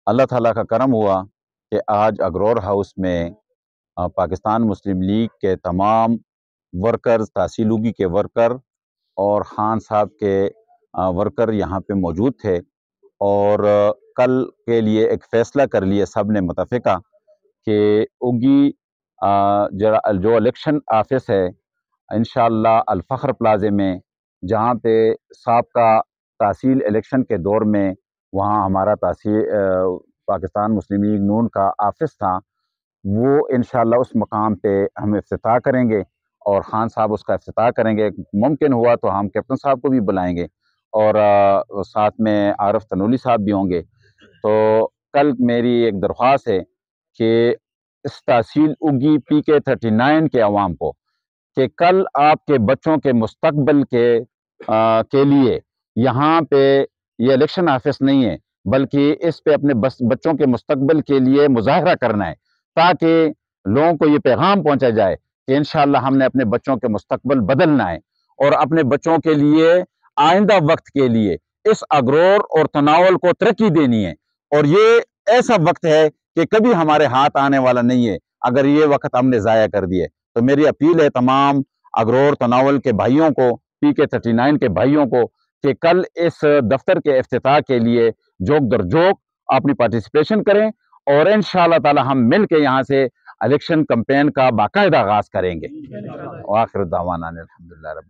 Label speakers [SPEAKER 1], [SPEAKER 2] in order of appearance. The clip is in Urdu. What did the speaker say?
[SPEAKER 1] اللہ تعالیٰ کا کرم ہوا کہ آج اگرور ہاؤس میں پاکستان مسلم لیگ کے تمام ورکرز، تحصیل اگی کے ورکر اور خان صاحب کے ورکر یہاں پہ موجود تھے، اور کل کے لیے ایک فیصلہ کر لیے سب نے متفقہ کہ اگی جو الیکشن آفس ہے انشاءاللہ الفخر پلازے میں، جہاں پہ سابقہ تحصیل الیکشن کے دور میں وہاں ہمارا پاکستان مسلم لیگ نون کا آفس تھا، وہ انشاءاللہ اس مقام پہ ہم افتتاح کریں گے اور خان صاحب اس کا افتتاح کریں گے۔ ممکن ہوا تو ہم کیپٹن صاحب کو بھی بلائیں گے اور ساتھ میں عارف تنولی صاحب بھی ہوں گے۔ تو کل میری ایک درخواست ہے کہ اس تحصیل اگی PK39 کے عوام کو کہ کل آپ کے بچوں کے مستقبل کے لیے یہاں پہ یہ الیکشن آفس نہیں ہے، بلکہ اس پہ اپنے بچوں کے مستقبل کے لیے مظاہرہ کرنا ہے، تاکہ لوگوں کو یہ پیغام پہنچا جائے کہ انشاءاللہ ہم نے اپنے بچوں کے مستقبل بدلنا ہے اور اپنے بچوں کے لیے آئندہ وقت کے لیے اس اغرور اور تناول کو ترقی دینی ہے، اور یہ ایسا وقت ہے کہ کبھی ہمارے ہاتھ آنے والا نہیں ہے اگر یہ وقت ہم نے ضائع کر دیے۔ تو میری اپیل ہے تمام اغرور تناول کے بھائیوں کو، PK39 کے بھائیوں کو، کہ کل اس دفتر کے افتتاح کے لیے جوک در جوک اپنی پارٹیسپیشن کریں، اور انشاءاللہ تعالی ہم مل کے یہاں سے الیکشن کمپین کا باقاعدہ آغاز کریں گے۔ وآخر دعوانا الحمدللہ رب